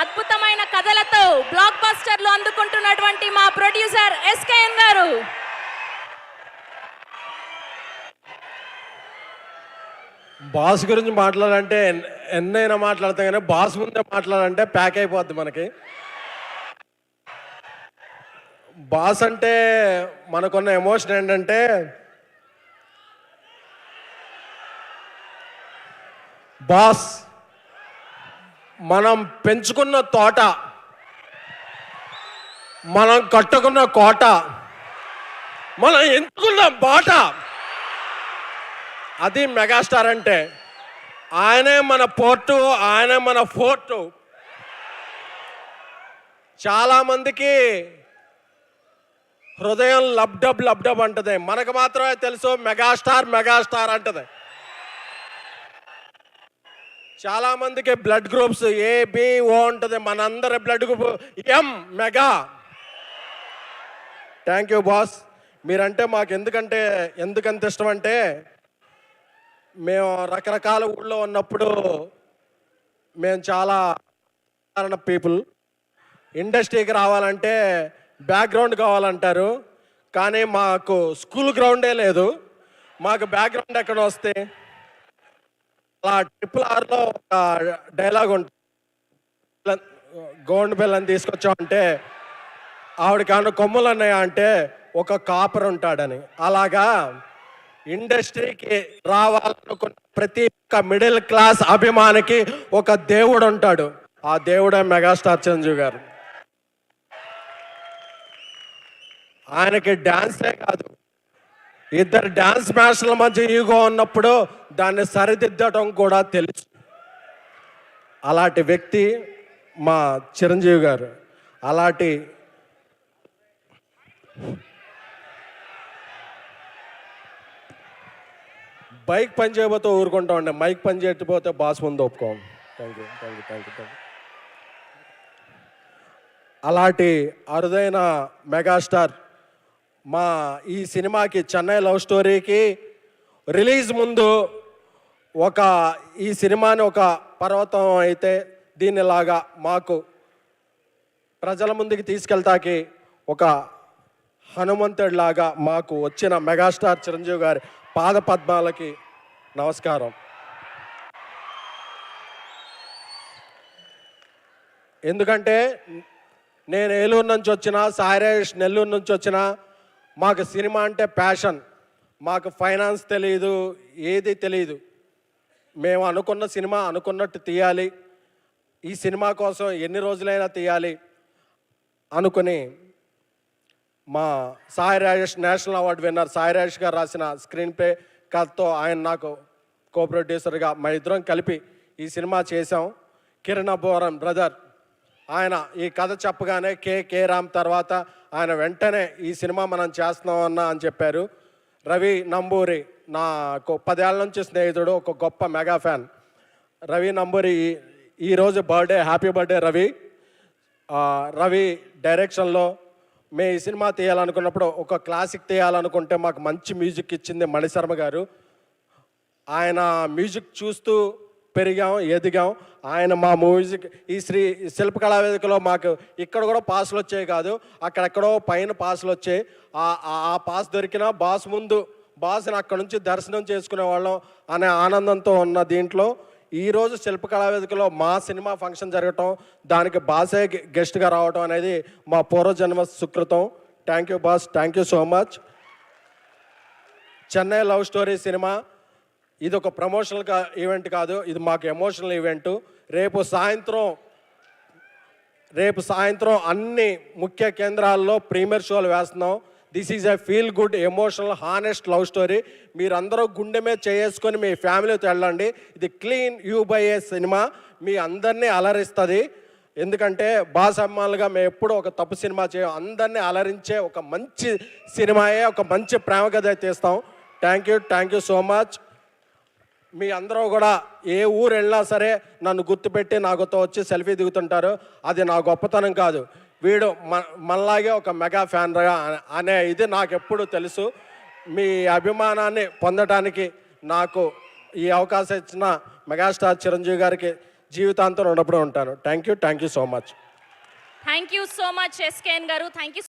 అద్భుతమైన కథలతో బ్లాక్ బస్టర్లు అందుకుంటున్నటువంటి మా ప్రొడ్యూసర్ ఎస్కేఎన్ గారు. బాస్ గురించి మాట్లాడాలంటే ఎన్నైనా మాట్లాడతాం, కానీ బాస్ ముందే మాట్లాడాలంటే ప్యాక్ అయిపోద్ది మనకి. బాస్ అంటే మనకున్న ఎమోషన్ ఏంటంటే, బాస్ మనం పెంచుకున్న తోట, మనం కట్టుకున్న కోట, మనం ఎంచుకున్న బాట, అది మెగాస్టార్ అంటే. ఆయనే మన పోర్టు, ఆయనే మన ఫోర్టు. చాలామందికి హృదయం లబ్డబ్ లబ్డబ్ అంటది, మనకు మాత్రమే తెలుసు మెగాస్టార్ మెగాస్టార్ అంటది. చాలామందికి బ్లడ్ గ్రూప్స్ ఏబిఓ ఉంటుంది, మనందరి blood group M mega. Thank you boss. మీరంటే మాకు ఎందుకంత ఇష్టం అంటే, మేము రకరకాల ఊళ్ళో ఉన్నప్పుడు మేము చాలా సాధారణ పీపుల్. ఇండస్ట్రీకి రావాలంటే బ్యాక్గ్రౌండ్ కావాలంటారు, కానీ మాకు స్కూల్ గ్రౌండే లేదు. మాకు బ్యాక్గ్రౌండ్ ఎక్కడ వస్తే, అలా RRRలో ఒక డైలాగ్ ఉంటుంది, గోండ్ పిల్లని తీసుకొచ్చామంటే ఆవిడకి కొమ్ములు ఉన్నాయా అంటే ఒక కాపర్ ఉంటాడని. అలాగా ఇండస్ట్రీకి రావాలనుకున్న ప్రతి ఒక్క మిడిల్ క్లాస్ అభిమానికి ఒక దేవుడు ఉంటాడు. ఆ దేవుడే మెగాస్టార్ చిరంజీవి గారు. ఆయనకి డాన్సే కాదు, ఇద్దరు డాన్స్ మాస్టర్ల మధ్య ఈగో ఉన్నప్పుడు దాన్ని సరిదిద్దటం కూడా తెలుసు. అలాంటి వ్యక్తి మా చిరంజీవి గారు. అలాంటి బైక్ పని చేయబోతే ఊరుకుంటా ఉండే, మైక్ పని చేయకపోతే బాస్ ముందు ఒప్పుకోం. Thank you thank you thank you thank you. అలాంటి అరుదైన మెగాస్టార్ మా ఈ సినిమాకి, చెన్నై లవ్ స్టోరీకి రిలీజ్ ముందు ఈ సినిమాని ఒక పర్వతం అయితే, దీనిలాగా మాకు ప్రజల ముందుకి తీసుకెళ్తాకి ఒక హనుమంతుడిలాగా మాకు వచ్చిన మెగాస్టార్ చిరంజీవి గారి పాద పద్మాలకి నమస్కారం. ఎందుకంటే నేను ఏలూరు నుంచి వచ్చిన, సాయిరాజేష్ నెల్లూరు నుంచి వచ్చిన, మాకు సినిమా అంటే ప్యాషన్. మాకు ఫైనాన్స్ తెలియదు, ఏది తెలియదు. మేము అనుకున్న సినిమా అనుకున్నట్టు తీయాలి, ఈ సినిమా కోసం ఎన్ని రోజులైనా తీయాలి అనుకుని మా Sai Rajesh, national award winner Sai Rajesh గారు రాసిన స్క్రీన్ ప్లే కథతో ఆయన నాకు కో ప్రొడ్యూసర్గా మా ఇద్దరం కలిపి ఈ సినిమా చేశాం. కిరణ్ అబ్బోరం బ్రదర్ ఆయన ఈ కథ చెప్పగానే కే రామ్ తర్వాత ఆయన వెంటనే ఈ సినిమా మనం చేస్తున్నాం అని చెప్పారు. రవి నంబూరి నాకు 10 ఏళ్ళ నుంచి స్నేహితుడు, ఒక గొప్ప మెగా ఫ్యాన్. రవి నంబూరి ఈరోజు birthday, happy birthday Ravi. Ravi డైరెక్షన్లో మేము ఈ సినిమా తీయాలనుకున్నప్పుడు, ఒక క్లాసిక్ తీయాలనుకుంటే మాకు మంచి మ్యూజిక్ ఇచ్చింది మణిశర్మ గారు. ఆయన మ్యూజిక్ చూస్తూ పెరిగాం, ఎదిగాం. ఆయన మా మ్యూజిక్ ఈ శిల్పకళా వేదికలో మాకు ఇక్కడ కూడా పాసులు వచ్చాయి కాదు, అక్కడెక్కడో పైన పాసులు వచ్చాయి. ఆ పాస్ దొరికిన బాస్ ముందు బాస్ని అక్కడ నుంచి దర్శనం చేసుకునే వాళ్ళం అనే ఆనందంతో ఉన్న దీంట్లో ఈరోజు శిల్పకళా వేదికలో మా సినిమా ఫంక్షన్ జరగటం, దానికి బాసే గెస్ట్గా రావటం అనేది మా పూర్వజన్మ సుకృతం. Thank you boss, thank you so much. Chennai love story cinema ఇది ఒక ప్రమోషనల్ ఈవెంట్ కాదు, ఇది మాకు ఎమోషనల్ ఈవెంట్. రేపు సాయంత్రం అన్ని ముఖ్య కేంద్రాల్లో ప్రీమియర్ షోలు వేస్తున్నాం. This is a feel good, emotional, honest love story. మీరందరూ గుండె మీద చేసుకొని మీ ఫ్యామిలీతో వెళ్ళండి. ఇది clean U by A cinema, మీ అందరినీ అలరిస్తుంది. ఎందుకంటే బాస్ అమ్మాలుగా మేము ఎప్పుడూ ఒక తప్పు సినిమా చేయం, అందరినీ అలరించే ఒక మంచి సినిమాయే, ఒక మంచి ప్రేమ కథ తీస్తాం. Thank you so much. మీ అందరూ కూడా ఏ ఊరు వెళ్ళినా సరే నన్ను గుర్తుపెట్టి నాకుతో వచ్చి సెల్ఫీ దిగుతుంటారు. అది నా గొప్పతనం కాదు, వీడు మనలాగే ఒక మెగా ఫ్యాన్గా అనే ఇది నాకు ఎప్పుడు తెలుసు. మీ అభిమానాన్ని పొందడానికి నాకు ఈ అవకాశం ఇచ్చిన మెగాస్టార్ చిరంజీవి గారికి జీవితాంతం రుణపడి ఉంటాను. Thank you so much. Thank you so much SKN గారు. Thank you.